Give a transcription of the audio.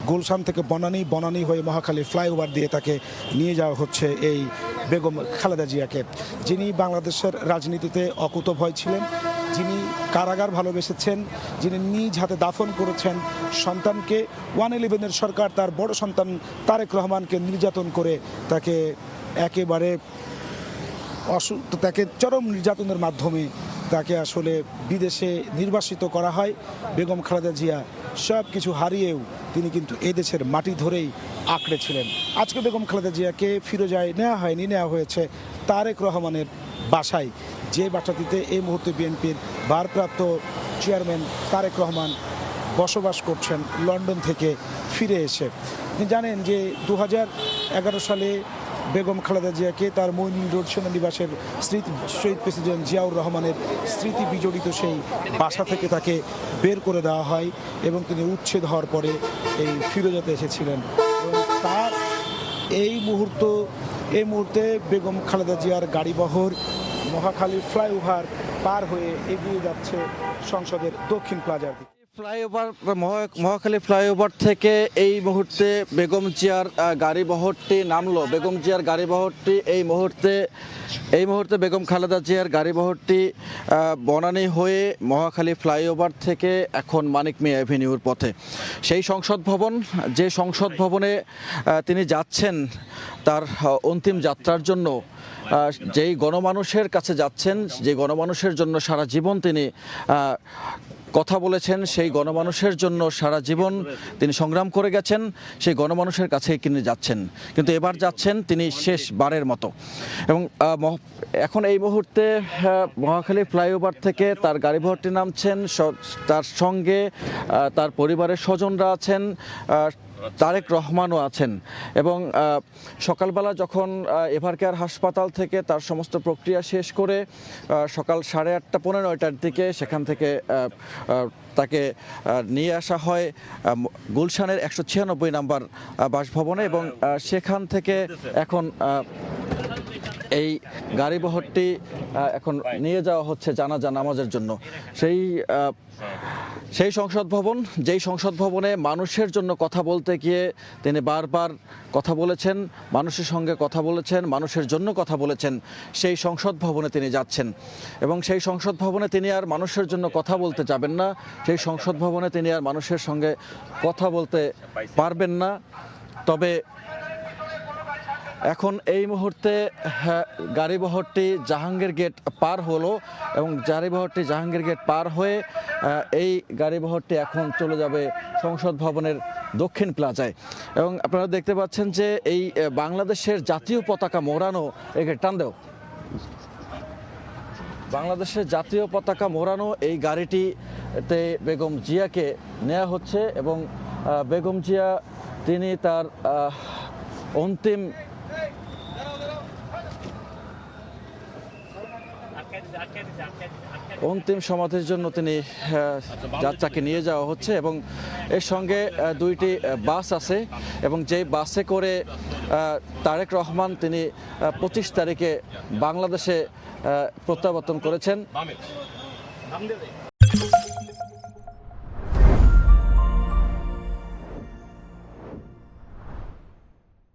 গুলশান থেকে বনানী, বনানী হয়ে মহাখালী ফ্লাইওভার দিয়ে তাকে নিয়ে যাওয়া হচ্ছে এই বেগম খালেদা জিয়াকে, যিনি বাংলাদেশের রাজনীতিতে অকুতভয় ছিলেন, যিনি কারাগার ভালোবেসেছেন, যিনি নিজ হাতে দাফন করেছেন সন্তানকে। 111-এর সরকার তার বড় সন্তান তারেক রহমানকে নির্যাতন করে তাকে একেবারে তাকে চরম নির্যাতনের মাধ্যমে তাকে আসলে বিদেশে নির্বাসিত করা হয়। বেগম খালেদা জিয়া সব কিছু হারিয়েও তিনি কিন্তু এদেশের মাটি ধরেই আঁকড়ে ছিলেন। আজকে বেগম খালেদা জিয়াকে ফিরোজায় নেওয়া হয়নি, নেওয়া হয়েছে তারেক রহমানের বাসায়, যে বাসাটিতে এই মুহূর্তে বিএনপির ভারপ্রাপ্ত চেয়ারম্যান তারেক রহমান বসবাস করছেন লন্ডন থেকে ফিরে এসে। আপনি জানেন যে 2011 সালে বেগম খালেদা জিয়াকে তার মইনুল রোড সেনানিবাসের স্মৃতি শহীদ প্রেসিডেন্ট জিয়াউর রহমানের স্মৃতি বিজড়িত সেই বাসা থেকে তাকে বের করে দেওয়া হয় এবং তিনি উচ্ছেদ হওয়ার পরে এই ফিরোজাতে এসেছিলেন। এবং তার এই মুহূর্তে বেগম খালেদা জিয়ার গাড়িবহর মহাখালী ফ্লাইওভার পার হয়ে এগিয়ে যাচ্ছে সংসদের দক্ষিণ প্লাজার দিকে। মহাখালী ফ্লাইওভার থেকে এই মুহূর্তে বেগম জিয়ার গাড়িবহরটি নামলো। বেগম জিয়ার গাড়িবহরটি এই মুহূর্তে বেগম খালেদা জিয়ার গাড়িবহরটি বনানী হয়ে মহাখালী ফ্লাইওভার থেকে এখন মানিক মিয়া অ্যাভিনিউর পথে সেই সংসদ ভবন, যে সংসদ ভবনে তিনি যাচ্ছেন তার অন্তিম যাত্রার জন্য, যেই গণমানুষের কাছে যাচ্ছেন, যে গণমানুষের জন্য সারা জীবন তিনি কথা বলেছেন, সেই গণমানুষের জন্য সারা জীবন তিনি সংগ্রাম করে গেছেন, সেই গণমানুষের কাছেই তিনি যাচ্ছেন। কিন্তু এবার যাচ্ছেন তিনি শেষবারের মতো। এবং এখন এই মুহূর্তে মহাখালী ফ্লাইওভার থেকে তার গাড়িবহরটি নামছেন, তার সঙ্গে তার পরিবারের স্বজনরা আছেন, তারেক রহমানও আছেন। এবং সকালবেলা যখন এভারকেয়ার হাসপাতাল থেকে তার সমস্ত প্রক্রিয়া শেষ করে সকাল 8:30 পৌনে 9টার দিকে সেখান থেকে তাকে নিয়ে আসা হয় গুলশানের 196 নম্বর বাসভবনে এবং সেখান থেকে এখন এই গাড়িবহরটি এখন নিয়ে যাওয়া হচ্ছে জানাজা নামাজের জন্য সেই সংসদ ভবন, যেই সংসদ ভবনে মানুষের জন্য কথা বলতে গিয়ে তিনি বারবার কথা বলেছেন, মানুষের সঙ্গে কথা বলেছেন, মানুষের জন্য কথা বলেছেন, সেই সংসদ ভবনে তিনি যাচ্ছেন। এবং সেই সংসদ ভবনে তিনি আর মানুষের জন্য কথা বলতে যাবেন না, সেই সংসদ ভবনে তিনি আর মানুষের সঙ্গে কথা বলতে পারবেন না। তবে এখন এই মুহূর্তে গাড়িবহরটি জাহাঙ্গীর গেট পার হলো এবং গাড়িবহরটি জাহাঙ্গীর গেট পার হয়ে এই গাড়িবহরটি এখন চলে যাবে সংসদ ভবনের দক্ষিণ প্লাজায়। এবং আপনারা দেখতে পাচ্ছেন যে এই বাংলাদেশের জাতীয় পতাকা মোড়ানো, একে টান দেও, বাংলাদেশের জাতীয় পতাকা মোড়ানো এই গাড়িটিতে বেগম জিয়াকে নেওয়া হচ্ছে এবং বেগম জিয়া তিনি তার অন্তিম সমাধির জন্য তিনি যাত্রাকে নিয়ে যাওয়া হচ্ছে এবং এর সঙ্গে 2টি বাস আছে এবং যেই বাসে করে তারেক রহমান তিনি 25 তারিখে বাংলাদেশে প্রত্যাবর্তন করেছেন।